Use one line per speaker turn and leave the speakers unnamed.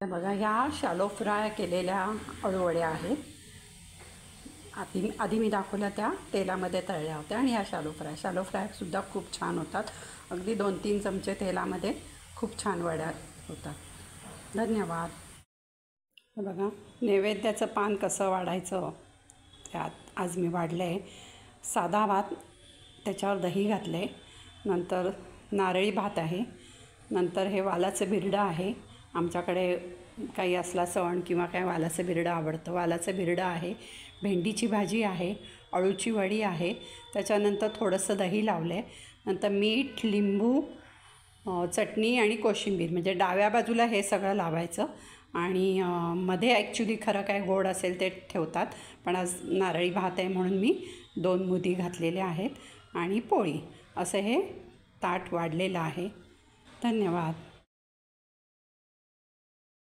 बघा, ह्या shallow fry केलेल्या अळूवड्या आहेत. आधी मी दाखवल्या त्या तेलामध्ये तळल्या होत्या आणि ह्या शॅलो फ्रायसुद्धा खूप छान होतात. अगदी 2-3 चमचे तेलामध्ये खूप छान वड्या होतात. धन्यवाद. बघा, नैवेद्याचं पान कसं वाढायचं त्यात आज मी वाढलं आहे. साधा भात, त्याच्यावर दही घातलं आहे, नंतर नारळी भात आहे, नंतर हे वालाचं बिरडं आहे. आमच्याकडे काही असला सण किंवा काय वालाचं बिरडं आवडतं, वालाचं बिरडं आहे, भेंडीची भाजी आहे, अळूची वडी आहे, त्याच्यानंतर थोडंसं दही लावलं आहे, नंतर मीठ, लिंबू, चटणी आणि कोशिंबीर, म्हणजे डाव्या बाजूला हे सगळं लावायचं. आणि मध्ये ॲक्च्युली खरं काय गोड असेल ते ठेवतात, पण आज नारळी भात आहे म्हणून मी 2 मुदी घातलेल्या आहेत आणि पोळी, असं हे ताट वाढलेलं आहे. धन्यवाद.